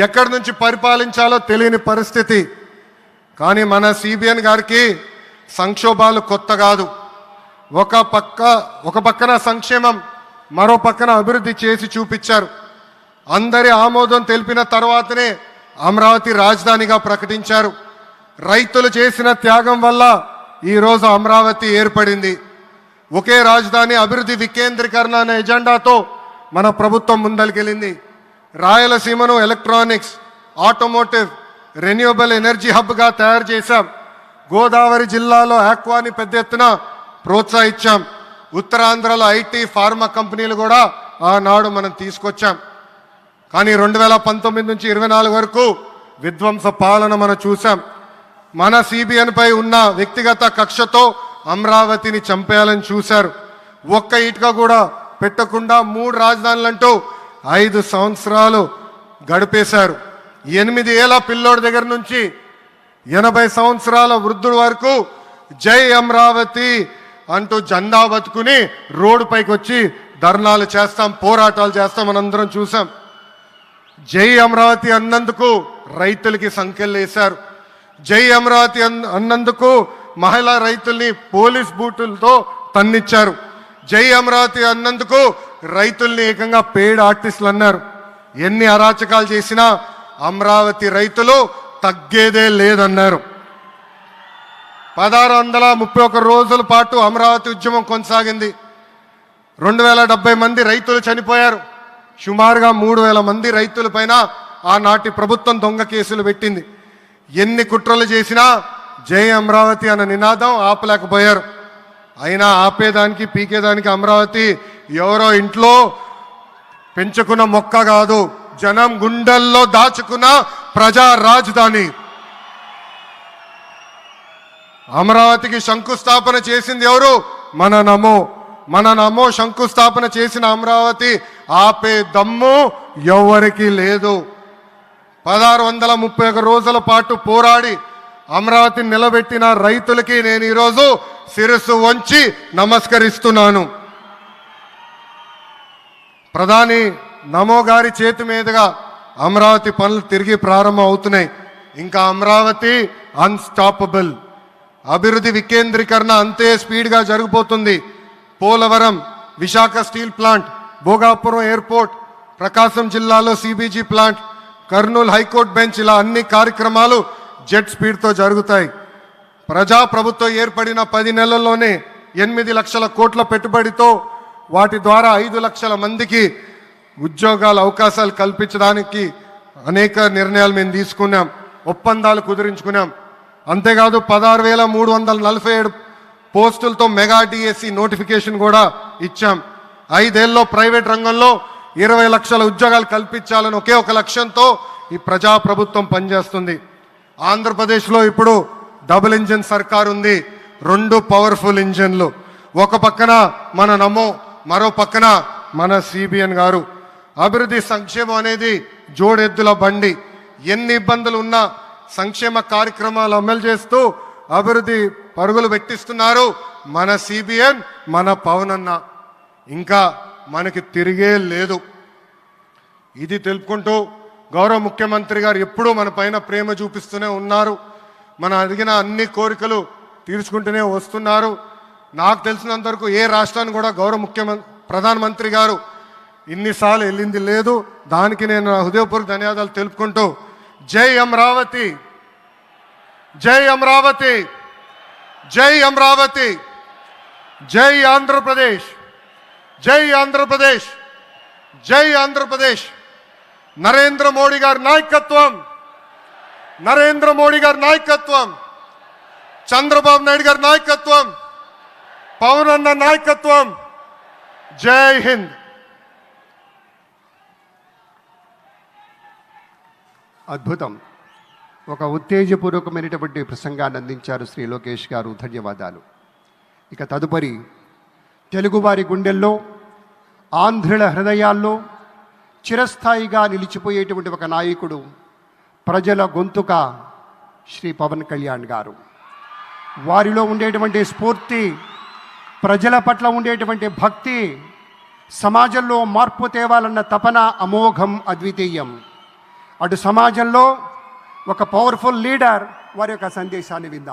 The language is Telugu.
ఎక్కడి నుంచి పరిపాలించాలో తెలియని పరిస్థితి. కానీ మన సిబిఎన్ గారికి సంక్షోభాలు కొత్త కాదు. ఒక పక్కన సంక్షేమం, మరో పక్కన అభివృద్ధి చేసి చూపించారు. అందరి ఆమోదం తెలిపిన తర్వాతనే అమరావతి రాజధానిగా ప్రకటించారు. రైతులు చేసిన త్యాగం వల్ల ఈరోజు అమరావతి ఏర్పడింది. ఒకే రాజధాని అభివృద్ధి వికేంద్రీకరణ అనే ఎజెండాతో మన ప్రభుత్వం ముందరికెళ్ళింది. రాయలసీమను ఎలక్ట్రానిక్స్, ఆటోమోటివ్, రెన్యూవబుల్ ఎనర్జీ హబ్గా తయారు చేశాం. గోదావరి జిల్లాలో ఆక్వాని పెద్ద ఎత్తున ప్రోత్సహించాం. ఉత్తరాంధ్రలో ఐటీ, ఫార్మా కంపెనీలు కూడా ఆనాడు మనం తీసుకొచ్చాం. కానీ 2019 నుంచి 24 వరకు విధ్వంస పాలన మనం చూసాం. మన సిబిఎన్ పై ఉన్న వ్యక్తిగత కక్షతో అమరావతిని చంపేయాలని చూశారు. ఒక్క ఇటుక కూడా పెట్టకుండా 3 రాజధానులంటూ 5 సంవత్సరాలు గడిపేశారు. 8 ఏళ్ల పిల్లోడి దగ్గర నుంచి 80 సంవత్సరాల వృద్ధుల వరకు జై అమరావతి అంటూ జెండా బతుకుని రోడ్డు పైకి వచ్చి ధర్నాలు చేస్తాం, పోరాటాలు చేస్తాం. మనందరం చూసాం. జై అమరావతి అన్నందుకు రైతులకి సంఖ్యలు వేశారు. జై అమరావతి అన్నందుకు మహిళా రైతుల్ని పోలీస్ బూటులతో తన్నిచ్చారు. జై అమరావతి అన్నందుకు రైతుల్ని ఏకంగా పెయిడ్ ఆర్టిస్టులు అన్నారు. ఎన్ని అరాచకాలు చేసినా అమరావతి రైతులు తగ్గేదే లేదన్నారు. 1631 రోజుల పాటు అమరావతి ఉద్యమం కొనసాగింది. 2070 మంది రైతులు చనిపోయారు. సుమారుగా 3000 మంది రైతుల పైన ఆనాటి ప్రభుత్వం దొంగ కేసులు పెట్టింది. ఎన్ని కుట్రలు చేసినా జై అమరావతి అన్న నినాదం ఆపలేకపోయారు. అయినా ఆపేదానికి, పీకేదానికి అమరావతి ఎవరో ఇంట్లో పెంచుకున్న మొక్క కాదు, జనం గుండెల్లో దాచుకున్న ప్రజా రాజధాని. అమరావతికి శంకుస్థాపన చేసింది ఎవరు? మన నమో శంకుస్థాపన చేసిన అమరావతి ఆపే దమ్ము ఎవరికి లేదు. 1631 రోజుల పాటు పోరాడి అమరావతిని నిలబెట్టిన రైతులకి నేను ఈరోజు శిరస్సు వంచి నమస్కరిస్తున్నాను. ప్రధాని నమో గారి చేతి మీదుగా అమరావతి పనులు తిరిగి ప్రారంభం అవుతున్నాయి. ఇంకా అమరావతి అన్స్టాపబుల్. అభివృద్ధి వికేంద్రీకరణ అంతే స్పీడ్గా జరిగిపోతుంది. Polavaram, Visakha steel plant, Bhogapuram airport, Prakasam జిల్లాలో CBG plant, Kurnool high court bench, ఇలా అన్ని కార్యక్రమాలు జెట్ స్పీడ్తో జరుగుతాయి. ప్రజాప్రభుత్వం ఏర్పడిన 10 నెలల్లోనే 8 లక్షల కోట్ల పెట్టుబడితో వాటి ద్వారా 5 లక్షల మందికి ఉద్యోగాల అవకాశాలు కల్పించడానికి అనేక నిర్ణయాలు మేము తీసుకున్నాం, ఒప్పందాలు కుదిరించుకున్నాం. అంతేకాదు 16,347 పోస్టులతో మెగా డిఎస్సి నోటిఫికేషన్ కూడా ఇచ్చాం. 5 ఏళ్ళలో ప్రైవేట్ రంగంలో 20 లక్షల ఉద్యోగాలు కల్పించాలని ఒకే ఒక లక్ష్యంతో ఈ ప్రజాప్రభుత్వం పనిచేస్తుంది. ఆంధ్రప్రదేశ్లో ఇప్పుడు డబుల్ ఇంజిన్ సర్కార్ ఉంది. 2 పవర్ఫుల్ ఇంజిన్లు. ఒక పక్కన మన నమో, మరో పక్కన మన సిబిఎన్ గారు. అభివృద్ధి సంక్షేమం అనేది జోడెద్దుల బండి. ఎన్ని ఇబ్బందులు ఉన్నా సంక్షేమ కార్యక్రమాలు అమలు చేస్తూ అభివృద్ధి పరుగులు పెట్టిస్తున్నారు మన సిబిఎన్, మన పవన్ అన్న. ఇంకా మనకి తిరిగే లేదు. ఇది తెలుపుకుంటూ గౌరవ ముఖ్యమంత్రి గారు ఎప్పుడూ మన పైన ప్రేమ చూపిస్తూనే ఉన్నారు. మనం అడిగిన అన్ని కోరికలు తీర్చుకుంటూనే వస్తున్నారు. నాకు తెలిసినంత వరకు ఏ రాష్ట్రాన్ని కూడా గౌరవ ప్రధానమంత్రి గారు ఇన్నిసార్లు వెళ్ళింది లేదు. దానికి నేను హృదయపూర్వక ధన్యవాదాలు తెలుపుకుంటూ జై అమరావతి, జై అమరావతి, జై అమరావతి, జై ఆంధ్రప్రదేశ్, జై ఆంధ్రప్రదేశ్, జై ఆంధ్రప్రదేశ్. నరేంద్ర మోడీ గారి నాయకత్వం, నరేంద్ర మోడీ గారి నాయకత్వం, చంద్రబాబు నాయుడు గారి నాయకత్వం, పవన్ అన్న నాయకత్వం. జై హింద్. అద్భుతం. ఒక ఉత్తేజపూర్వకమైనటువంటి ప్రసంగాన్ని అందించారు శ్రీ లోకేష్ గారు. ధన్యవాదాలు. ఇక తదుపరి తెలుగువారి గుండెల్లో, ఆంధ్రుల హృదయాల్లో చిరస్థాయిగా నిలిచిపోయేటువంటి ఒక నాయకుడు, ప్రజల గొంతుక శ్రీ పవన్ కళ్యాణ్ గారు. వారిలో ఉండేటువంటి స్ఫూర్తి, ప్రజల పట్ల ఉండేటువంటి భక్తి, సమాజంలో మార్పు తేవాలన్న తపన అమోఘం, అద్వితీయం. అటు సమాజంలో ఒక పవర్ఫుల్ లీడర్ వారి యొక్క సందేశాన్ని విందాం.